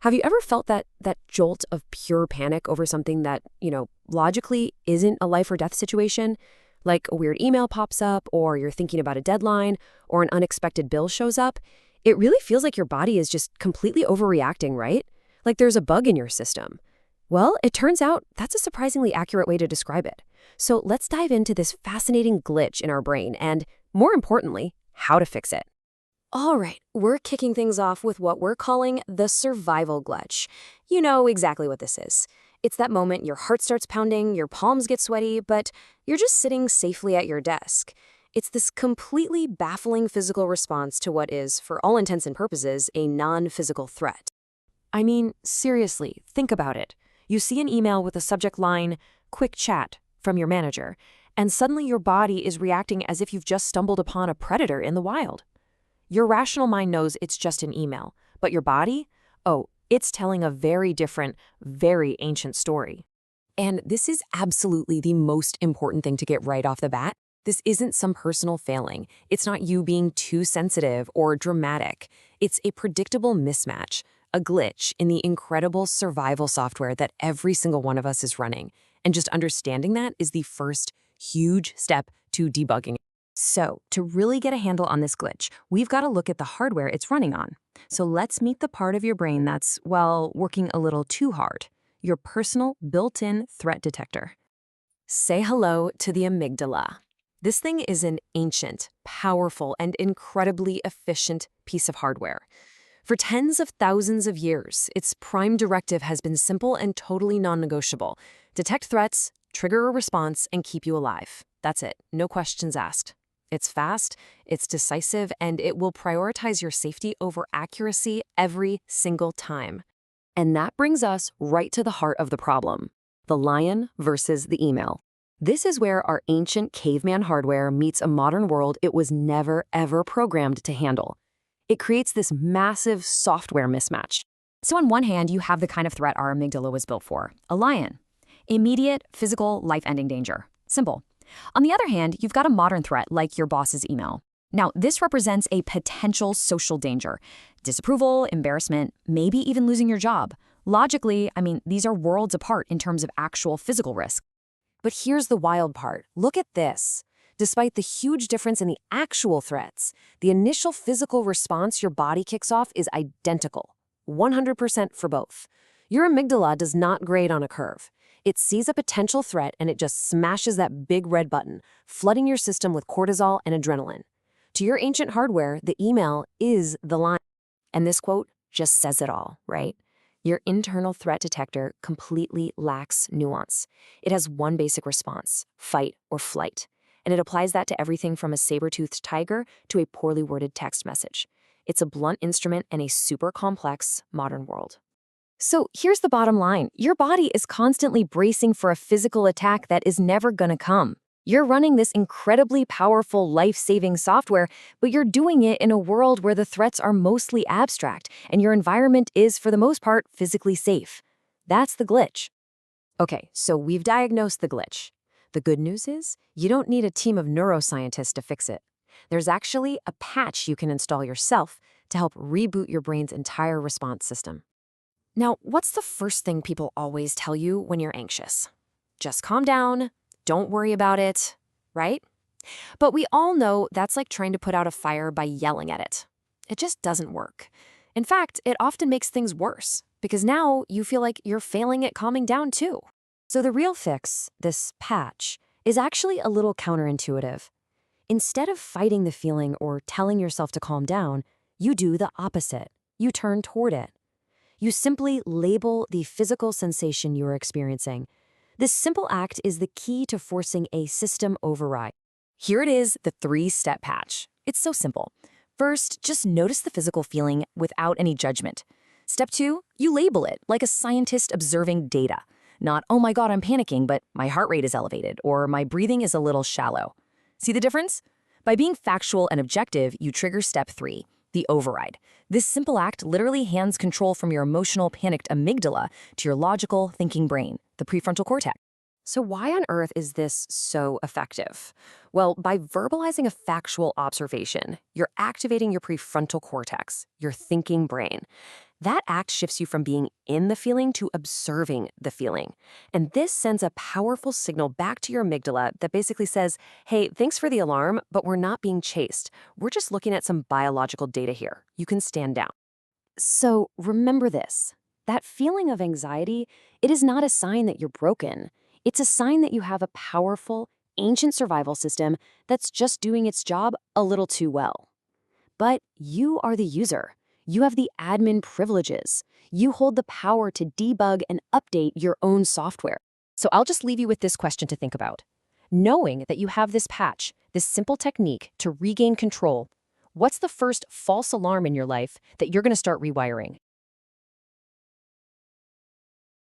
Have you ever felt that jolt of pure panic over something that, logically isn't a life or death situation? Like a weird email pops up, or you're thinking about a deadline, or an unexpected bill shows up. It really feels like your body is just completely overreacting, right? Like there's a bug in your system. Well, it turns out that's a surprisingly accurate way to describe it. So let's dive into this fascinating glitch in our brain and, more importantly, how to fix it. All right, we're kicking things off with what we're calling the survival glitch. You know exactly what this is. It's that moment your heart starts pounding, your palms get sweaty, but you're just sitting safely at your desk. It's this completely baffling physical response to what is, for all intents and purposes, a non-physical threat. I mean, seriously, think about it. You see an email with a subject line, "quick chat," from your manager, and suddenly your body is reacting as if you've just stumbled upon a predator in the wild. Your rational mind knows it's just an email, but your body? Oh, it's telling a very different, very ancient story. And this is absolutely the most important thing to get right off the bat. This isn't some personal failing. It's not you being too sensitive or dramatic. It's a predictable mismatch, a glitch in the incredible survival software that every single one of us is running. And just understanding that is the first huge step to debugging. So, to really get a handle on this glitch, we've got to look at the hardware it's running on. So let's meet the part of your brain that's, well, working a little too hard. Your personal built-in threat detector. Say hello to the amygdala. This thing is an ancient, powerful, and incredibly efficient piece of hardware. For tens of thousands of years, its prime directive has been simple and totally non-negotiable. Detect threats, trigger a response, and keep you alive. That's it. No questions asked. It's fast, it's decisive, and it will prioritize your safety over accuracy every single time. And that brings us right to the heart of the problem, the lion versus the email. This is where our ancient caveman hardware meets a modern world it was never, ever programmed to handle. It creates this massive software mismatch. So on one hand, you have the kind of threat our amygdala was built for, a lion. Immediate, physical, life-ending danger. Simple. On the other hand, you've got a modern threat like your boss's email. Now, this represents a potential social danger. Disapproval, embarrassment, maybe even losing your job. Logically, these are worlds apart in terms of actual physical risk. But here's the wild part. Look at this. Despite the huge difference in the actual threats, the initial physical response your body kicks off is identical, 100% for both. Your amygdala does not grade on a curve. It sees a potential threat and it just smashes that big red button, flooding your system with cortisol and adrenaline. To your ancient hardware, the email is the line. And this quote just says it all, right? Your internal threat detector completely lacks nuance. It has one basic response, fight or flight. And it applies that to everything from a saber-toothed tiger to a poorly worded text message. It's a blunt instrument in a super complex modern world. So here's the bottom line. Your body is constantly bracing for a physical attack that is never gonna come. You're running this incredibly powerful life-saving software, but you're doing it in a world where the threats are mostly abstract and your environment is, for the most part, physically safe. That's the glitch. Okay, so we've diagnosed the glitch. The good news is, you don't need a team of neuroscientists to fix it. There's actually a patch you can install yourself to help reboot your brain's entire response system. Now, what's the first thing people always tell you when you're anxious? Just calm down, don't worry about it, right? But we all know that's like trying to put out a fire by yelling at it. It just doesn't work. In fact, it often makes things worse, because now you feel like you're failing at calming down too. So the real fix, this patch, is actually a little counterintuitive. Instead of fighting the feeling or telling yourself to calm down, you do the opposite. You turn toward it. You simply label the physical sensation you are experiencing. This simple act is the key to forcing a system override. Here it is, the 3-step patch. It's so simple. First, just notice the physical feeling without any judgment. Step 2, you label it like a scientist observing data. Not, oh my God, I'm panicking, but my heart rate is elevated, or my breathing is a little shallow. See the difference? By being factual and objective, you trigger step 3, the override. This simple act literally hands control from your emotional, panicked amygdala to your logical, thinking brain, the prefrontal cortex. So, why on earth is this so effective? Well, by verbalizing a factual observation, you're activating your prefrontal cortex, your thinking brain. That act shifts you from being in the feeling to observing the feeling. And this sends a powerful signal back to your amygdala that basically says, hey, thanks for the alarm, but we're not being chased. We're just looking at some biological data here. You can stand down. So remember this. That feeling of anxiety, it is not a sign that you're broken. It's a sign that you have a powerful, ancient survival system that's just doing its job a little too well. But you are the user. You have the admin privileges. You hold the power to debug and update your own software. So I'll just leave you with this question to think about. Knowing that you have this patch, this simple technique to regain control, what's the first false alarm in your life that you're going to start rewiring?